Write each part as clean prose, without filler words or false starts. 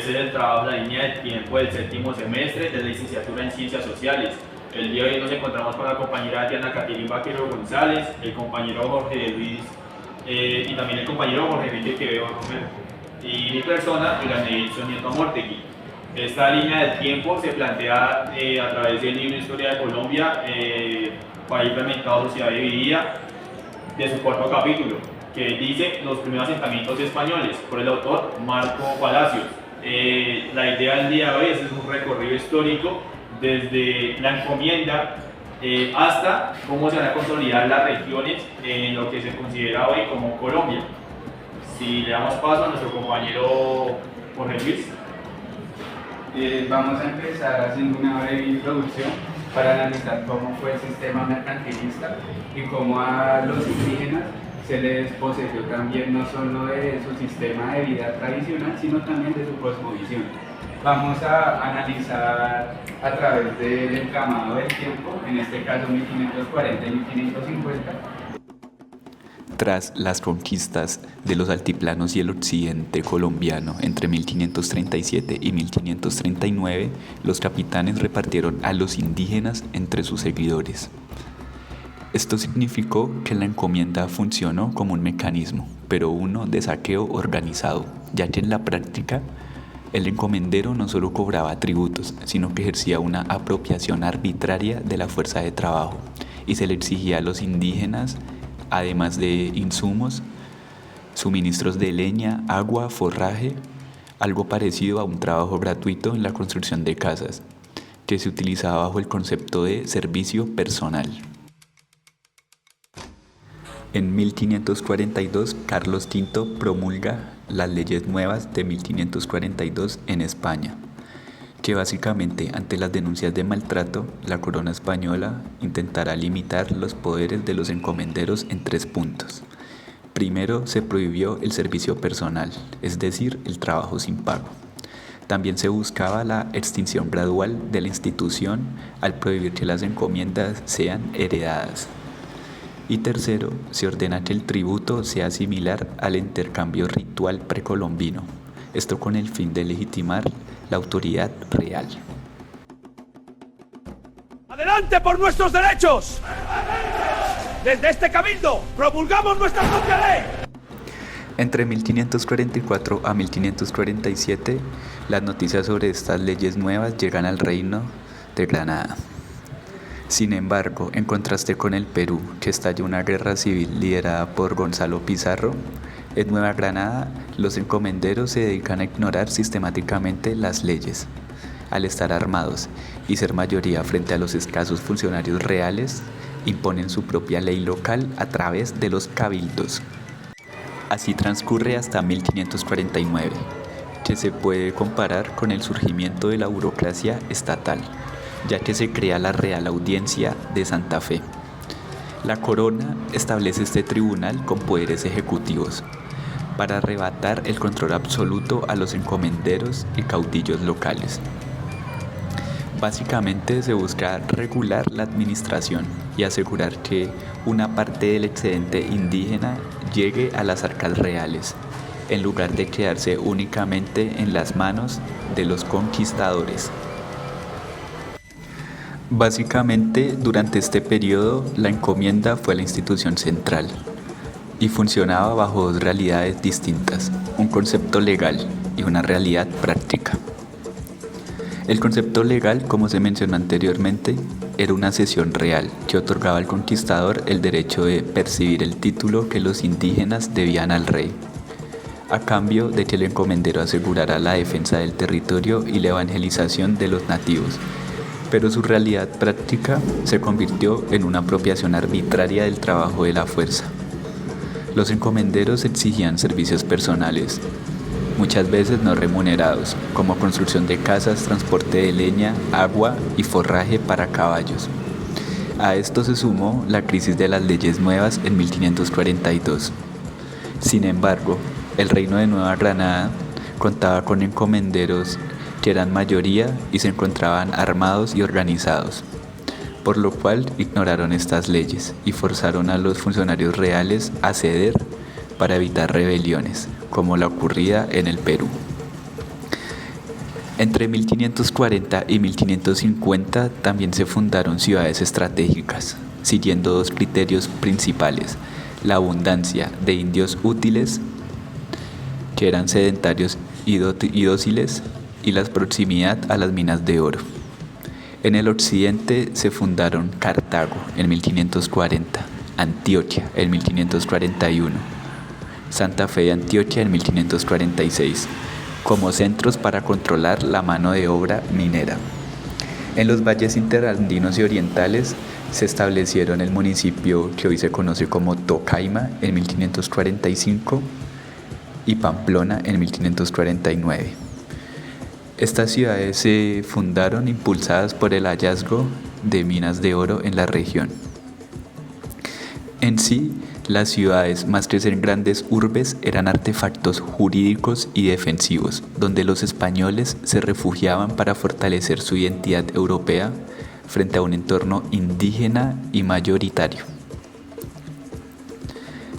Este es el trabajo, la línea de tiempo del séptimo semestre de la licenciatura en Ciencias Sociales. El día de hoy nos encontramos con la compañera Diana Caterina Vaquero González, el compañero Jorge Luis y también el compañero Jorge Enrique Quevedo Romero y mi persona, Nelson Nieto Amortegui. Esta línea del tiempo se plantea a través del libro Historia de Colombia, País Fragmentado, Sociedad Dividida, de su cuarto capítulo, que dice Los primeros asentamientos españoles, por el autor Marco Palacios. La idea del día de hoy es un recorrido histórico desde la encomienda hasta cómo se van a consolidar las regiones en lo que se considera hoy como Colombia. Si le damos paso a nuestro compañero Jorge Luis. Vamos a empezar haciendo una breve introducción para analizar cómo fue el sistema mercantilista y cómo a los indígenas se les poseyó también no solo de su sistema de vida tradicional, sino también de su cosmovisión. Vamos a analizar a través del encamado del tiempo, en este caso 1540 y 1550. Tras las conquistas de los altiplanos y el occidente colombiano entre 1537 y 1539, los capitanes repartieron a los indígenas entre sus seguidores. Esto significó que la encomienda funcionó como un mecanismo, pero uno de saqueo organizado, ya que en la práctica el encomendero no solo cobraba tributos, sino que ejercía una apropiación arbitraria de la fuerza de trabajo y se le exigía a los indígenas, además de insumos, suministros de leña, agua, forraje, algo parecido a un trabajo gratuito en la construcción de casas, que se utilizaba bajo el concepto de servicio personal. En 1542, Carlos V promulga las leyes nuevas de 1542 en España, que básicamente, ante las denuncias de maltrato, la corona española intentará limitar los poderes de los encomenderos en 3 puntos. Primero, se prohibió el servicio personal, es decir, el trabajo sin pago. También se buscaba la extinción gradual de la institución al prohibir que las encomiendas sean heredadas. Y tercero, se ordena que el tributo sea similar al intercambio ritual precolombino, esto con el fin de legitimar la autoridad real. ¡Adelante por nuestros derechos! Desde este cabildo promulgamos nuestra propia ley. Entre 1544 a 1547, las noticias sobre estas leyes nuevas llegan al reino de Granada. Sin embargo, en contraste con el Perú, que estalló una guerra civil liderada por Gonzalo Pizarro, en Nueva Granada los encomenderos se dedican a ignorar sistemáticamente las leyes. Al estar armados y ser mayoría frente a los escasos funcionarios reales, imponen su propia ley local a través de los cabildos. Así transcurre hasta 1549, que se puede comparar con el surgimiento de la burocracia estatal, ya que se crea la Real Audiencia de Santa Fe. La corona establece este tribunal con poderes ejecutivos para arrebatar el control absoluto a los encomenderos y caudillos locales. Básicamente se busca regular la administración y asegurar que una parte del excedente indígena llegue a las arcas reales, en lugar de quedarse únicamente en las manos de los conquistadores. Básicamente, durante este periodo, la encomienda fue la institución central y funcionaba bajo 2 realidades distintas, un concepto legal y una realidad práctica. El concepto legal, como se mencionó anteriormente, era una cesión real que otorgaba al conquistador el derecho de percibir el título que los indígenas debían al rey, a cambio de que el encomendero asegurara la defensa del territorio y la evangelización de los nativos. Pero su realidad práctica se convirtió en una apropiación arbitraria del trabajo de la fuerza. Los encomenderos exigían servicios personales, muchas veces no remunerados, como construcción de casas, transporte de leña, agua y forraje para caballos. A esto se sumó la crisis de las leyes nuevas en 1542. Sin embargo, el reino de Nueva Granada contaba con encomenderos que eran mayoría y se encontraban armados y organizados, por lo cual ignoraron estas leyes y forzaron a los funcionarios reales a ceder para evitar rebeliones, como la ocurrida en el Perú. Entre 1540 y 1550 también se fundaron ciudades estratégicas, siguiendo dos criterios principales: la abundancia de indios útiles, que eran sedentarios y dóciles, y la proximidad a las minas de oro. En el occidente se fundaron Cartago en 1540, Antioquia en 1541, Santa Fe de Antioquia en 1546, como centros para controlar la mano de obra minera. En los valles interandinos y orientales se establecieron el municipio que hoy se conoce como Tocaima en 1545 y Pamplona en 1549. Estas ciudades se fundaron impulsadas por el hallazgo de minas de oro en la región. En sí, las ciudades, más que ser grandes urbes, eran artefactos jurídicos y defensivos, donde los españoles se refugiaban para fortalecer su identidad europea frente a un entorno indígena y mayoritario.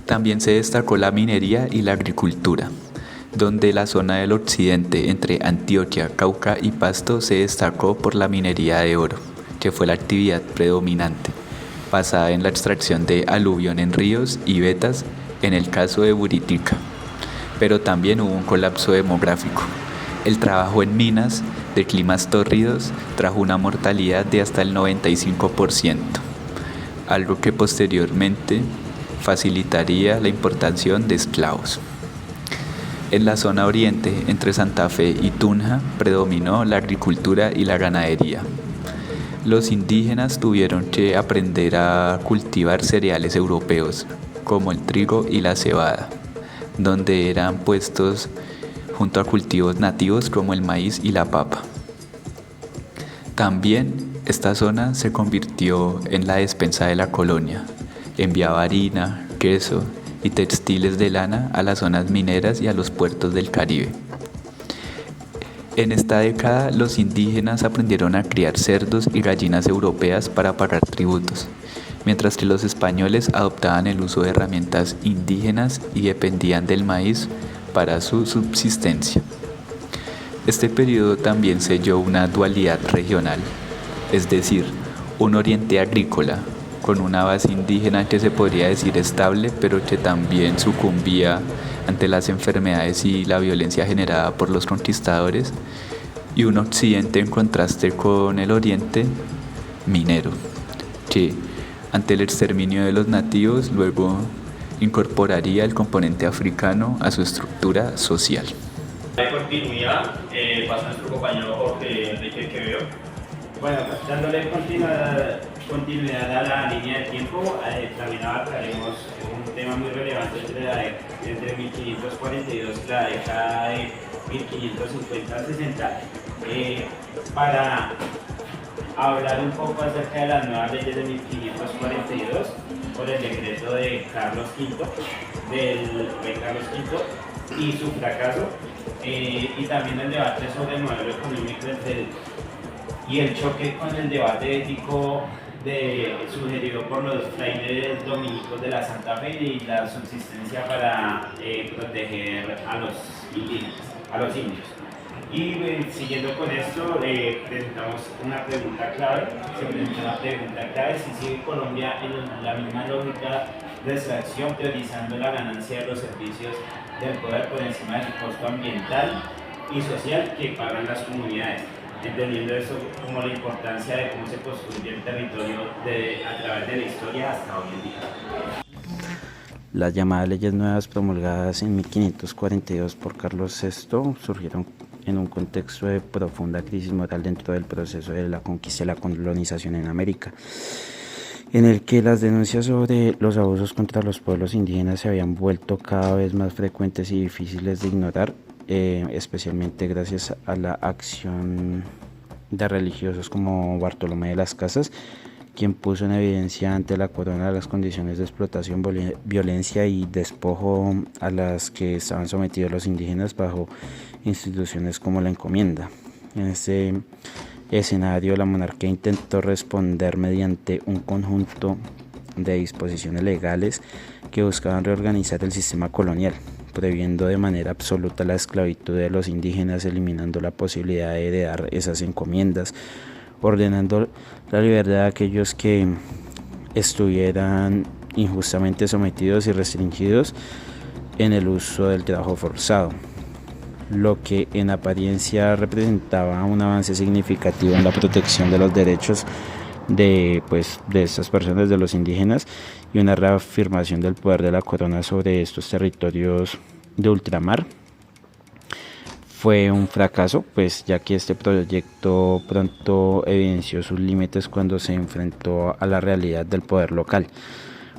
También se destacó la minería y la agricultura, donde la zona del occidente entre Antioquia, Cauca y Pasto se destacó por la minería de oro, que fue la actividad predominante, basada en la extracción de aluvión en ríos y vetas en el caso de Buritica. Pero también hubo un colapso demográfico. El trabajo en minas de climas tórridos trajo una mortalidad de hasta el 95%, algo que posteriormente facilitaría la importación de esclavos. En la zona oriente, entre Santa Fe y Tunja, predominó la agricultura y la ganadería. Los indígenas tuvieron que aprender a cultivar cereales europeos, como el trigo y la cebada, donde eran puestos junto a cultivos nativos como el maíz y la papa. También esta zona se convirtió en la despensa de la colonia. Enviaba harina, queso y textiles de lana a las zonas mineras y a los puertos del Caribe. En esta década, los indígenas aprendieron a criar cerdos y gallinas europeas para pagar tributos, mientras que los españoles adoptaban el uso de herramientas indígenas y dependían del maíz para su subsistencia. Este periodo también selló una dualidad regional, es decir, un oriente agrícola, con una base indígena que se podría decir estable, pero que también sucumbía ante las enfermedades y la violencia generada por los conquistadores, y un occidente en contraste con el oriente minero, que ante el exterminio de los nativos luego incorporaría el componente africano a su estructura social. De continuidad, pasa nuestro compañero Jorge Enrique Quevedo. Bueno, pues dándole continuidad a la línea de tiempo, también abarcaremos un tema muy relevante entre 1542 y la década de 1550-60, para hablar un poco acerca de las nuevas leyes de 1542 por el decreto de Carlos V, del rey Carlos V, y su fracaso, y también el debate sobre el modelo económico y el choque con el debate ético sugerido por los frailes dominicos de la Santa Fe y la subsistencia para proteger a los indígenas, a los indios. Y siguiendo con esto, presentamos una pregunta clave. Se presenta una pregunta clave: si sigue Colombia en la misma lógica de extracción, priorizando la ganancia de los servicios del poder por encima del costo ambiental y social que pagan las comunidades, entendiendo eso como la importancia de cómo se construye el territorio a través de la historia hasta hoy en día. Las llamadas leyes nuevas promulgadas en 1542 por Carlos VI surgieron en un contexto de profunda crisis moral dentro del proceso de la conquista y la colonización en América, en el que las denuncias sobre los abusos contra los pueblos indígenas se habían vuelto cada vez más frecuentes y difíciles de ignorar, especialmente gracias a la acción de religiosos como Bartolomé de las Casas, quien puso en evidencia ante la corona las condiciones de explotación, violencia y despojo a las que estaban sometidos los indígenas bajo instituciones como la encomienda. En este escenario, la monarquía intentó responder mediante un conjunto de disposiciones legales que buscaban reorganizar el sistema colonial, prohibiendo de manera absoluta la esclavitud de los indígenas, eliminando la posibilidad de heredar esas encomiendas, ordenando la libertad de aquellos que estuvieran injustamente sometidos y restringidos en el uso del trabajo forzado, lo que en apariencia representaba un avance significativo en la protección de los derechos de estas personas, de los indígenas, y una reafirmación del poder de la corona sobre estos territorios de ultramar. Fue un fracaso, pues ya que este proyecto pronto evidenció sus límites cuando se enfrentó a la realidad del poder local,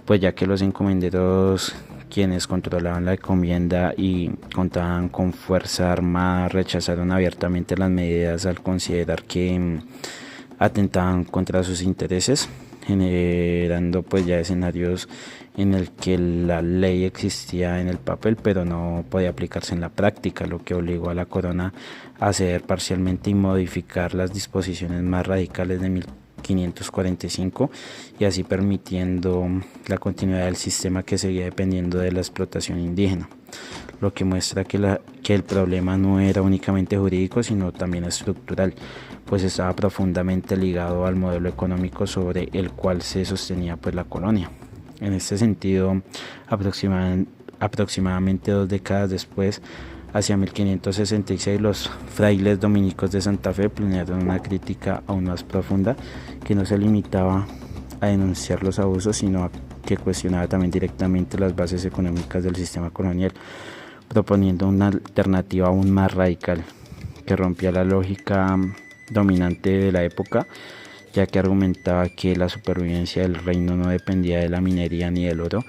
pues ya que los encomenderos, quienes controlaban la encomienda y contaban con fuerza armada, rechazaron abiertamente las medidas al considerar que atentaban contra sus intereses, generando pues ya escenarios en el que la ley existía en el papel pero no podía aplicarse en la práctica, lo que obligó a la corona a ceder parcialmente y modificar las disposiciones más radicales de 1545, y así permitiendo la continuidad del sistema que seguía dependiendo de la explotación indígena, lo que muestra que el problema no era únicamente jurídico sino también estructural, pues estaba profundamente ligado al modelo económico sobre el cual se sostenía pues la colonia. En este sentido, aproximadamente 2 décadas después, hacia 1566, los frailes dominicos de Santa Fe planearon una crítica aún más profunda, que no se limitaba a denunciar los abusos, sino a que cuestionaba también directamente las bases económicas del sistema colonial, proponiendo una alternativa aún más radical, que rompía la lógica dominante de la época, ya que argumentaba que la supervivencia del reino no dependía de la minería ni del oro,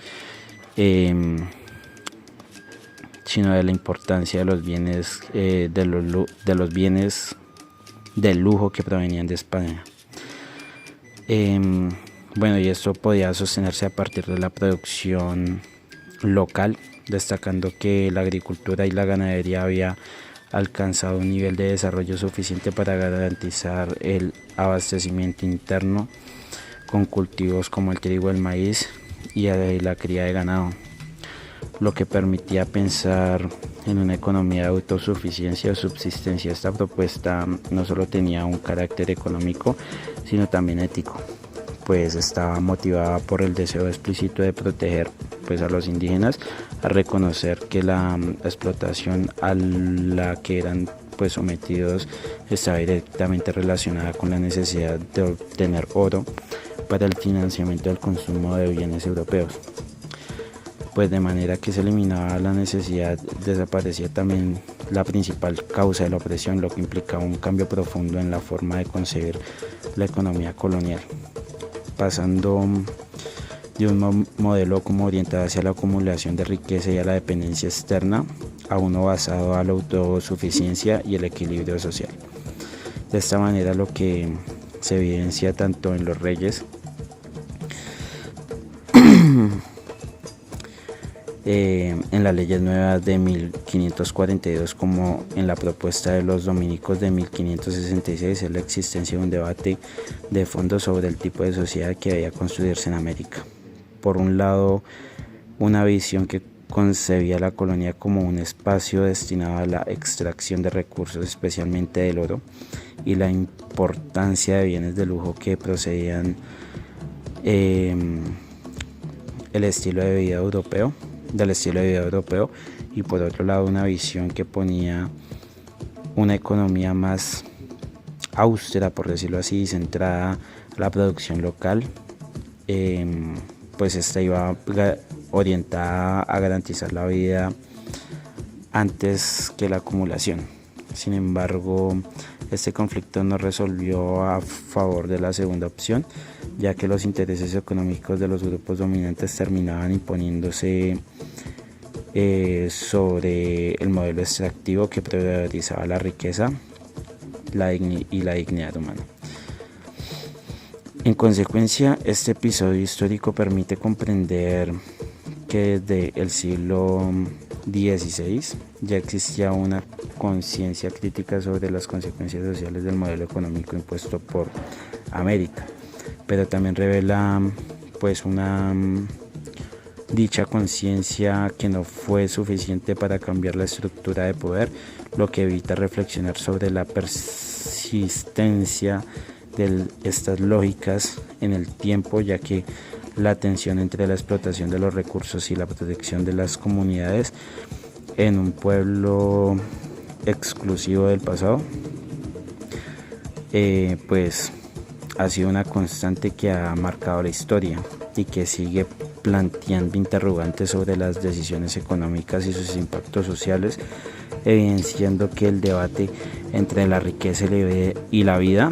sino de la importancia de los bienes del lujo que provenían de España. Y esto podía sostenerse a partir de la producción local, destacando que la agricultura y la ganadería había alcanzado un nivel de desarrollo suficiente para garantizar el abastecimiento interno con cultivos como el trigo, el maíz y la cría de ganado, lo que permitía pensar en una economía de autosuficiencia o subsistencia. Esta propuesta no solo tenía un carácter económico, sino también ético, pues estaba motivada por el deseo explícito de proteger pues a los indígenas, a reconocer que la explotación a la que eran pues sometidos estaba directamente relacionada con la necesidad de obtener oro para el financiamiento del consumo de bienes europeos, pues de manera que se eliminaba la necesidad, desaparecía también la principal causa de la opresión, lo que implicaba un cambio profundo en la forma de concebir la economía colonial, pasando de un modelo como orientado hacia la acumulación de riqueza y a la dependencia externa a uno basado a la autosuficiencia y el equilibrio social. De esta manera, lo que se evidencia tanto en los reyes en las leyes nuevas de 1542 como en la propuesta de los dominicos de 1566 es la existencia de un debate de fondo sobre el tipo de sociedad que debía construirse en América. Por un lado, una visión que concebía la colonia como un espacio destinado a la extracción de recursos, especialmente del oro, y la importancia de bienes de lujo que procedían del estilo de vida europeo, y por otro lado una visión que ponía una economía más austera, por decirlo así, centrada en la producción local, pues esta iba orientada a garantizar la vida antes que la acumulación. Sin embargo, este conflicto no resolvió a favor de la segunda opción, ya que los intereses económicos de los grupos dominantes terminaban imponiéndose sobre el modelo extractivo que priorizaba la riqueza y la dignidad humana. En consecuencia, este episodio histórico permite comprender que desde el siglo XVI ya existía una conciencia crítica sobre las consecuencias sociales del modelo económico impuesto por América, pero también revela pues una dicha conciencia que no fue suficiente para cambiar la estructura de poder, lo que evita reflexionar sobre la persistencia de estas lógicas en el tiempo, ya que la tensión entre la explotación de los recursos y la protección de las comunidades en un pueblo exclusivo del pasado, pues ha sido una constante que ha marcado la historia y que sigue planteando interrogantes sobre las decisiones económicas y sus impactos sociales, evidenciando que el debate entre la riqueza y la vida,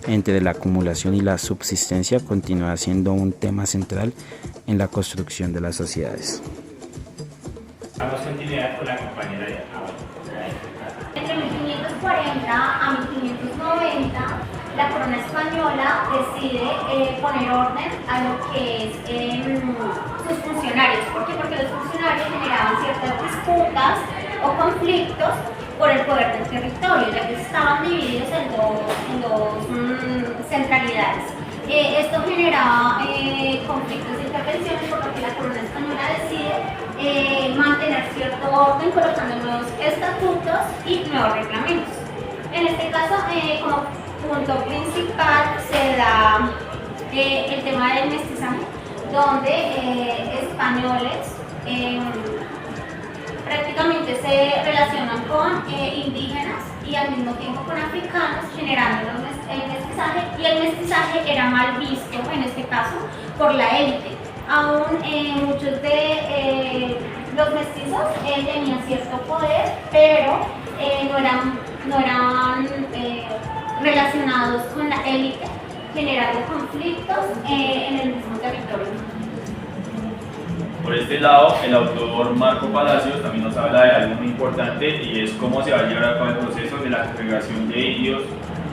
entre la acumulación y la subsistencia, continúa siendo un tema central en la construcción de las sociedades. Damos continuidad con la compañera de Entre 1540 a 1590, la corona española decide poner orden a lo que es sus funcionarios. ¿Por qué? Porque los funcionarios generaban ciertas disputas o conflictos por el poder del territorio, ya que estaban divididos en dos centralidades. Esto generaba conflictos e intervenciones, por lo que la corona española decide mantener cierto orden colocando nuevos estatutos y nuevos reglamentos. En este caso, como punto principal se da el tema del mestizaje, donde españoles prácticamente se relacionan con indígenas y al mismo tiempo con africanos, generando el mestizaje, y el mestizaje era mal visto en este caso por la élite. Aún muchos de los mestizos tenían cierto poder, pero no eran relacionados con la élite, generando conflictos en el mismo territorio. Por este lado, el autor Marco Palacios también nos habla de algo muy importante, y es cómo se va a llevar a cabo el proceso de la congregación de indios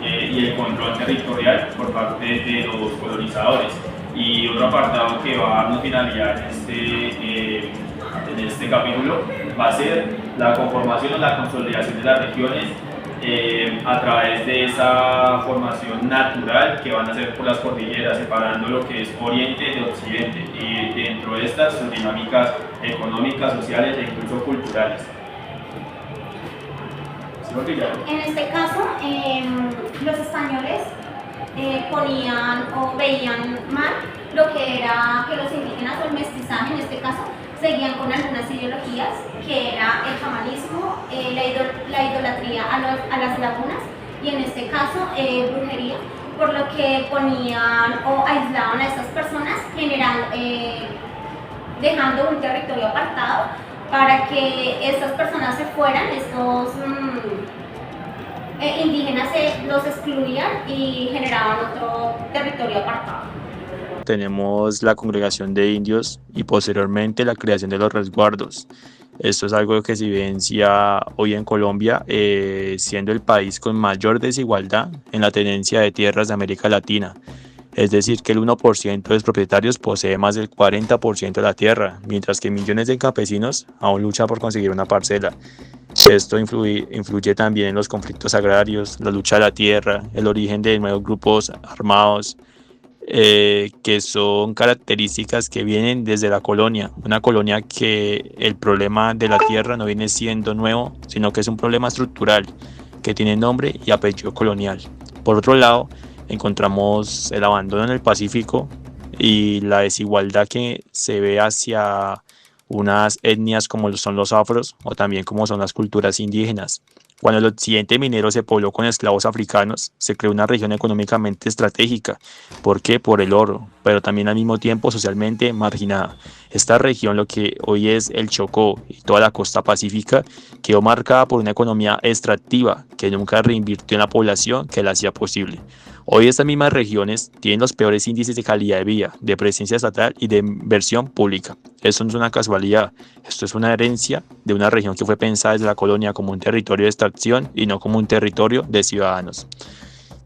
y el control territorial por parte de los colonizadores. Y otro apartado que va a darnos finalidad en este capítulo va a ser la conformación o la consolidación de las regiones a través de esa formación natural que van a ser por las cordilleras, separando lo que es oriente de occidente, y dentro de estas sus dinámicas económicas, sociales e incluso culturales. En este caso, los españoles ponían o veían mal lo que era que los indígenas o el mestizaje, en este caso, seguían con algunas ideologías, que era el chamanismo, la idolatría a las lagunas, y en este caso brujería, por lo que ponían o aislaban a estas personas, dejando un territorio apartado para que estas personas se fueran, estos indígenas los excluían y generaban otro territorio apartado. Tenemos la congregación de indios y posteriormente la creación de los resguardos. Esto es algo que se evidencia hoy en Colombia, siendo el país con mayor desigualdad en la tenencia de tierras de América Latina. Es decir, que el 1% de los propietarios posee más del 40% de la tierra, mientras que millones de campesinos aún luchan por conseguir una parcela. Esto influye también en los conflictos agrarios, la lucha de la tierra, el origen de nuevos grupos armados, que son características que vienen desde la colonia. Una colonia que el problema de la tierra no viene siendo nuevo, sino que es un problema estructural que tiene nombre y apellido colonial. Por otro lado, encontramos el abandono en el Pacífico y la desigualdad que se ve hacia unas etnias como son los afros o también como son las culturas indígenas. Cuando el occidente minero se pobló con esclavos africanos, se creó una región económicamente estratégica. ¿Por qué? Por el oro, pero también al mismo tiempo socialmente marginada. Esta región, lo que hoy es el Chocó y toda la costa pacífica, quedó marcada por una economía extractiva que nunca reinvirtió en la población que la hacía posible. Hoy estas mismas regiones tienen los peores índices de calidad de vida, de presencia estatal y de inversión pública. Esto no es una casualidad, esto es una herencia de una región que fue pensada desde la colonia como un territorio de extracción y no como un territorio de ciudadanos.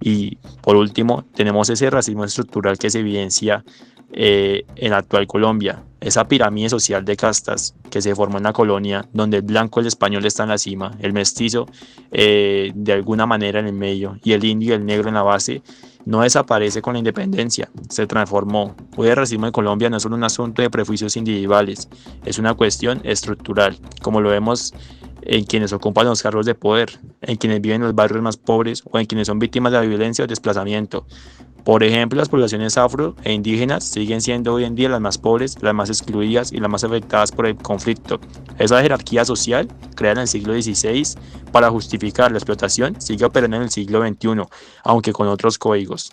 Y por último, tenemos ese racismo estructural que se evidencia en la actual Colombia. Esa pirámide social de castas que se formó en la colonia, donde el blanco, el español está en la cima, el mestizo de alguna manera en el medio y el indio y el negro en la base, no desaparece con la independencia, se transformó. Hoy el racismo en Colombia no es solo un asunto de prejuicios individuales, es una cuestión estructural, como lo vemos en quienes ocupan los cargos de poder, en quienes viven en los barrios más pobres o en quienes son víctimas de la violencia o desplazamiento. Por ejemplo, las poblaciones afro e indígenas siguen siendo hoy en día las más pobres, las más excluidas y las más afectadas por el conflicto. Esa jerarquía social, creada en el siglo XVI para justificar la explotación, sigue operando en el siglo XXI, aunque con otros códigos.